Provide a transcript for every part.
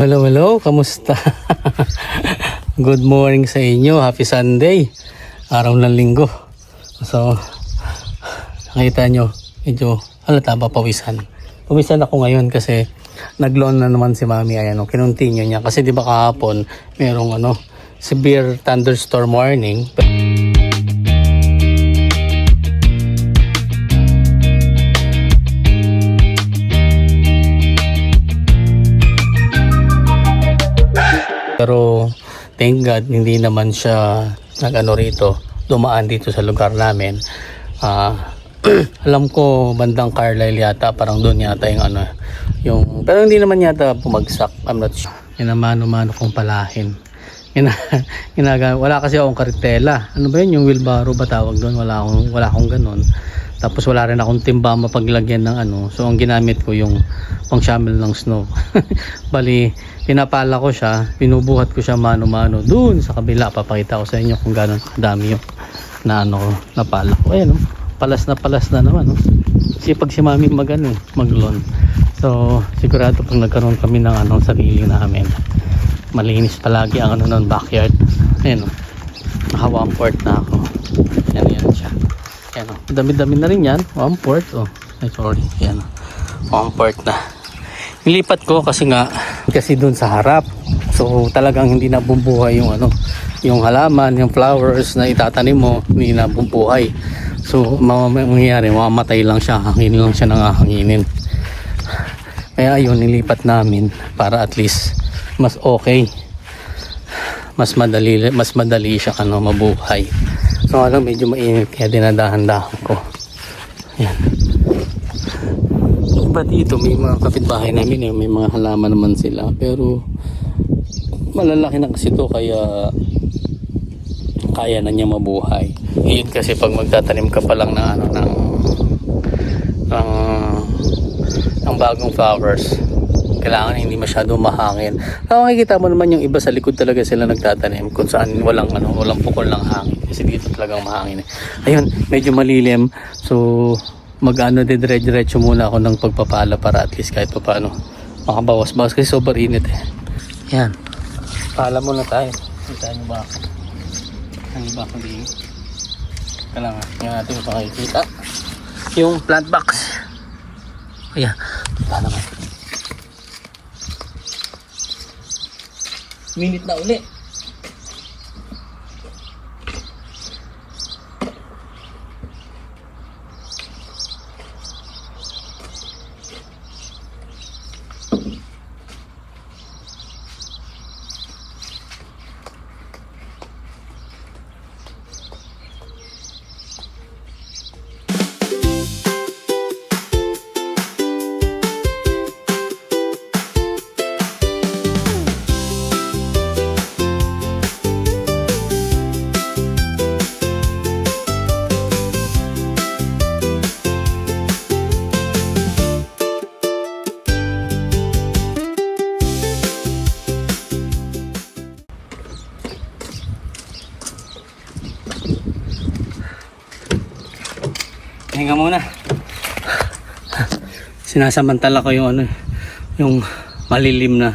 Hello, hello. Kamusta? Good morning sa inyo. Happy Sunday. Araw ng linggo. So, nakita nyo, medyo halata pa pawisan. Pawisan ako ngayon kasi nag-loan na naman si Mami. Ayan, kinuntinyo niya. Kasi di ba kahapon, merong severe thunderstorm warning. Pero thank God hindi naman siya rito, dumaan dito sa lugar namin. Alam ko bandang Carlisle yata, parang doon yata yung pero hindi naman yata bumagsak. I'm not sure. Mano-mano kong palahin. Wala kasi akong karitela. Ano ba yun? Yung wheelbarrow ba tawag doon? Wala akong ganun. Tapos wala rin akong timba mapaglagyan ng So ang ginamit ko yung pang-shamel ng snow. Bali, pinapala ko siya, pinubuhat ko siya mano-mano doon sa kabila. Papakita ko sa inyo kung gano'n kadami yung napala ko. Ayan, palas na naman. Kasi pag si Mami mag-lawn. So sigurado pag nagkaroon kami ng sarili namin, malinis palagi ang ng backyard. Ayan, naka 1/4 na ako. Yan siya. Ayan, dami-dami na rin yan. 1/4. Sorry. Ayan, 1/4 na. Nilipat ko kasi doon sa harap. So talagang hindi nabumbuhay yung halaman, yung flowers na itatanim mo, hindi nabumbuhay. So mangyayari, mamamatay lang siya, hangin lang siya nang hanginin. Kaya ayun, nilipat namin para at least mas okay. Mas madali siya mabuhay. So medyo mainit kaya dinadahan-dahan ko. Yan. Iba dito, may mga kapitbahay namin, may mga halaman naman sila. Pero malalaki na kasi ito kaya kaya na niya mabuhay. Yun kasi pag magtatanim ka pa lang ng bagong flowers, kailangan hindi masyado mahangin. Makikita mo naman yung iba sa likod talaga sila nagtatanim kung saan walang pukol ng hangin. Kasi dito talagang mahangin. Ayun, medyo malilim. So dire-diretso muna ako ng pagpapala para at least kahit paano makabawas-bawas kasi super init eh. Yan. Pala muna tayo. Kita nyo ba ako? Ang iba ko din. Kailangan. Yan natin makikita. Yung plant box. Ayan. Ito naman. Minute na uli. Hinga muna. Sinasamantala ko yung malilim na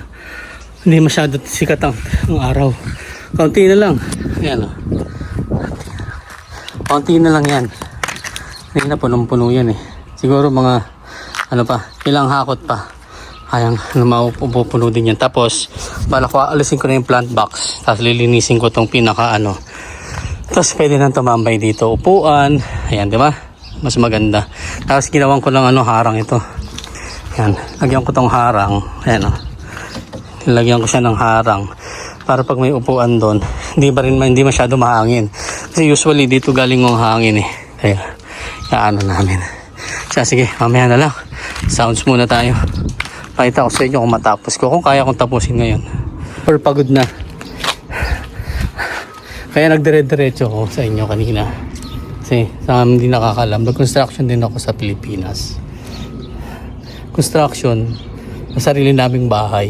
hindi masyado sikat ang araw. Kaunti na lang. Ayan kaunti na lang yan. Hindi na punong-puno yan eh. Siguro mga ilang hakot pa. Kayang mapupuno din yan. Tapos balak ko alisin ko na yung plant box. Tapos lilinisin ko tong pinaka Tapos pwede nang tumambay dito. Upuan. Ayan, di ba? Mas maganda. Tapos ginawan ko lang harang ito. Yan, lagyan ko tong harang. Ayan Lagyan ko siya ng harang para pag may upuan doon, hindi masyado mahangin. Kasi usually dito galing ng hangin eh. Kaya namin. Sige, mamaya na lang. Sounds muna tayo. Pakita ko sa inyo kung matapos ko. Kung kaya kong tapusin ngayon. Or pagod na. Kaya nagdire-diretso ko sa inyo kanina. Kasi sa amin hindi nakakalam, nag-construction din ako sa Pilipinas. Construction sa sarili naming bahay.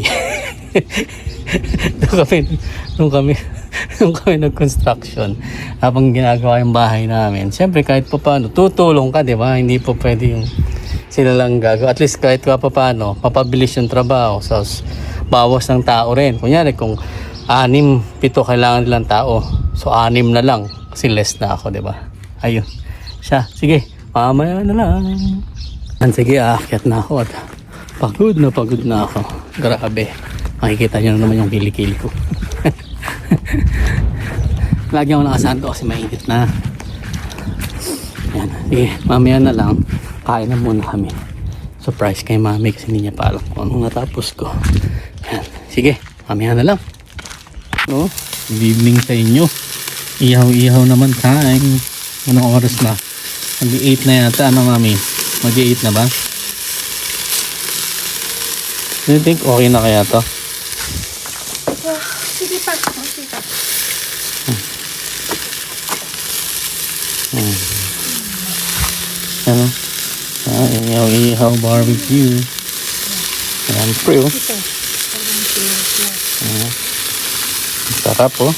Nung kami nag-construction, habang ginagawa yung bahay namin, siyempre kahit pa paano tutulong ka, di ba? Hindi po pwede yung sila lang gagawa. At least kahit pa paano mapabilis yung trabaho. So bawas ng tao rin. Kunyari kung 6, 7 kailangan nilang tao. So 6 na lang kasi less na ako, 'di ba? Ayun. Siya, sige, mamaya na lang. Sige, aakyat na ako at pagod na ako. Grabe. Makikita niyo naman yung kilikili ko. Lagi ako nakasanto kasi mainit na. Yan. Sige, mamaya na lang. Kain na muna kami. Surprise kay mami kasi hindi niya pa alam kung anong natapos ko. Yan. Sige, mamaya na lang. No? Good evening sa inyo. Ihaw-ihaw naman kain. Anong oras na? Mag-8 na yata. Ano mami? Mag-8 na ba? Do you think okay na kaya to? Sige pa. Sige pa. Ano? Ihaw-ihaw barbecue. Ayan, pre, oh. Sarap, oh.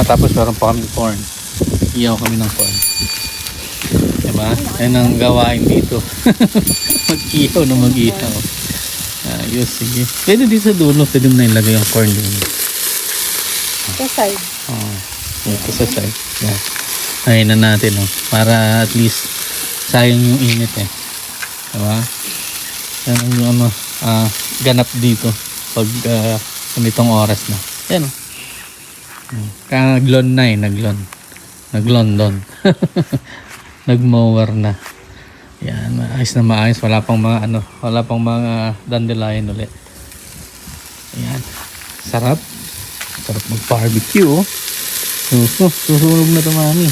Tapos meron pa kami corn. Ihaw kami ng corn. Diba? Yan ang gawain dito. Mag-ihaw na mag-ihaw. Ayos, sige. Pwede din sa dulo. Pwede mo na ilagay yung corn din. Sa side. Ito sa side. Yeah. Ayun na natin, oh. Para at least sayang yung init, eh. Diba? Yan yung ano, ganap dito pag ganitong oras na. Yan, oh. Naglon na, eh. Naglon doon. Nagmower na. Yan, maayos na maayos. Wala pang mga dandelion ulit. Ayan. Sarap mag-barbecue, oh. Susunog na ito, mami.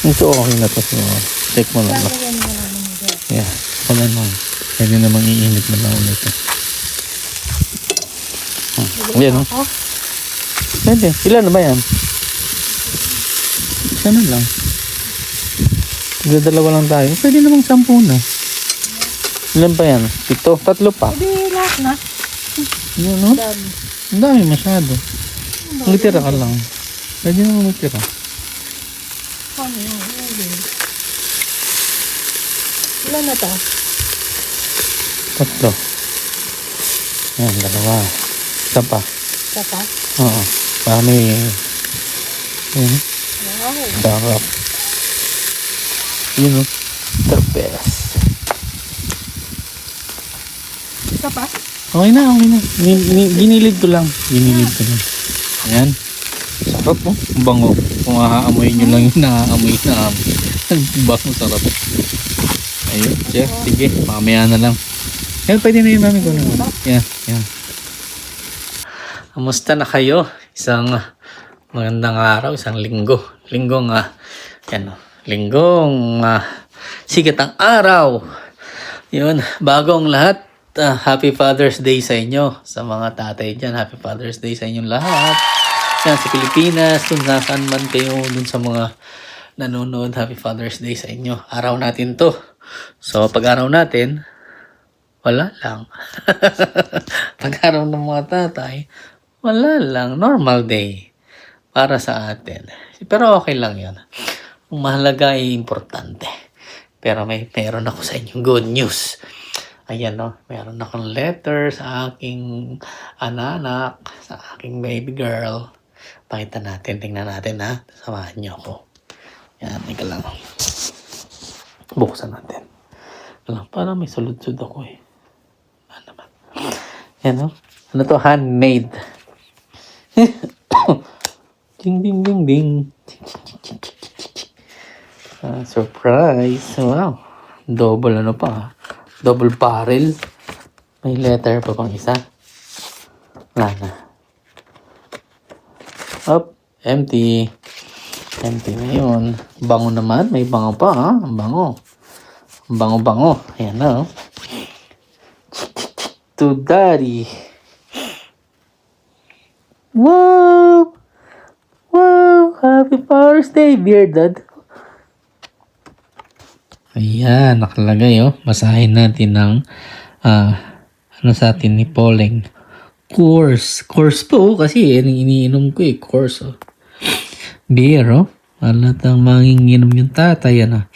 Ito okay na ito. Check mo na lang. Yeah. Wala na. Pwede namang iinit na lang ulit. Ayan, oh. Pwede. Ilan na ba yan? Isa na lang. Dalawa lang tayo. Pwede namang 10 na. Ilan pa yan? 7? 3 pa. Hindi, lahat na. Yun, no? Ang dami masyado. Magtira ka lang. Pwede naman magtira. Ano yun? Ilan na to? 3. Yan, 2. Isa pa. Isa pa? Oo. Marami. Yun. Wow. Sarap. Yun, no? The best. Isa pa? Okay na. Ginilid ko lang. Ayan. Sarap, oh. Ang bango. Kung aamoy nyo lang yung naaamoy na amoy. Ang bango, sarap. Ayun, chef. Sige, mamaya na lang. Yan, pwede na yun namin ko naman. Yan. Kamusta na kayo? Isang magandang araw, isang linggo. Linggong sikat ang araw. Yun, bago ang lahat. Happy Father's Day sa inyo. Sa mga tatay dyan, Happy Father's Day sa inyong lahat. Yan, sa Pilipinas, kung nasaan man kayo, dun sa mga nanonood, Happy Father's Day sa inyo. Araw natin to. So, pag araw natin, wala lang. Pag araw ng mga tatay, wala lang. Normal day para sa atin. Pero okay lang yan. Ang mahalaga ay importante. Pero meron ako sa inyong good news. Ayan, no? Meron akong letter sa aking anak, sa aking baby girl. Pakita natin, tingnan natin, ha? Samahan niyo ako. Yan, ika lang. Buksan natin. Parang may sulod-sud ako, eh. Ano ba? Yan, no? Ano to? Handmade. Ding, ding, ding, ding. Surprise. Wow. Double ano pa. Double barrel. May letter pa pang isa. Wala na. Up. Empty. Empty na yun. Bango naman. May bango pa, ha? Ang bango. Ang bango-bango. Ayan na, oh. To Daddy. Wow! Wow! Happy Father's Day, dear Dad. Ayan, nakalagay, oh. Basahin natin ng ano sa atin ni Poleng. Course po, kasi iniinom ko, course, oh. Beer, oh. Alatang manginginom yung tatay, ano.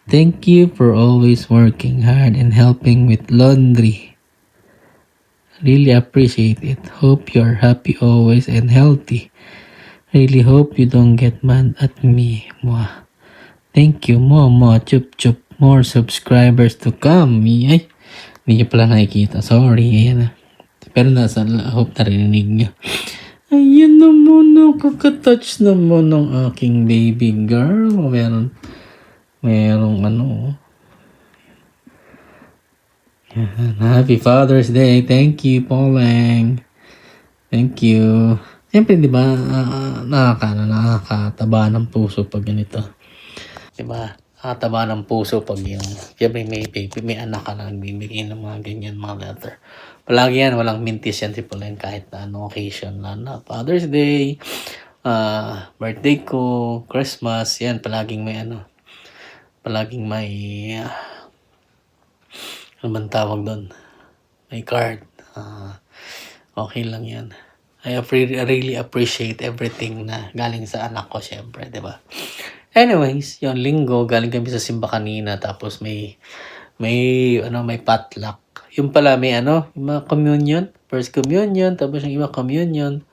Thank you for always working hard and helping with laundry. Really appreciate it. Hope you're happy always and healthy. Really hope you don't get mad at me. Mwah. Thank you, Momo. Chup chup. More subscribers to come. Ay, hindi niyo pala nakikita. Sorry. Ayan na. Pero hope narinig niyo. Ayan naman, nakaka-touch naman ng aking baby girl. Merong ano. Yan. Happy Father's Day. Thank you, Poleng. Thank you. Siyempre, di ba, nakakataba ng puso pag ganito. Di ba? Nakakataba ng puso pag yung, siyempre may baby, may anak ka na nagbibigay ng mga ganyan, mga letter. Palagi yan, walang mintis yan si Poleng kahit na anong occasion na Father's Day, birthday ko, Christmas, yan, palaging may ano man tawag doon? May card. Okay lang yan. I really appreciate everything na galing sa anak ko, syempre, di ba? Anyways, yung linggo, galing kami sa simba kanina, tapos may potluck. Yung pala may yung mga communion, first communion, tapos yung iba communion.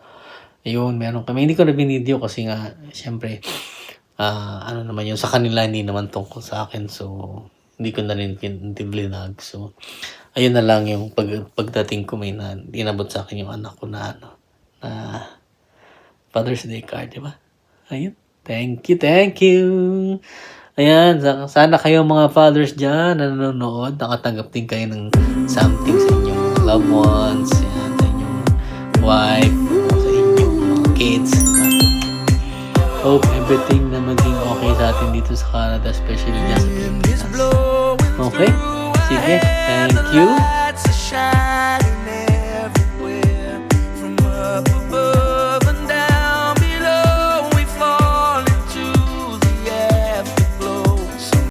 Ayun, meron kami. Hindi ko na binideo kasi nga, syempre, naman yun, sa kanila hindi naman tungkol sa akin, so hindi ko na rin vlog. So, ayun na lang yung pagdating ko may inabot sa akin yung anak ko na Father's Day card, di ba? Ayun. Thank you. Ayan, sana kayo mga fathers dyan na nanonood, nakatanggap din kayo ng something sa inyong loved ones, yan, sa inyong wife, sa inyong mga kids. Hope everything na maging okay sa atin dito sa Canada, especially dyan sa Pilipinas. Okay? Sige, thank you.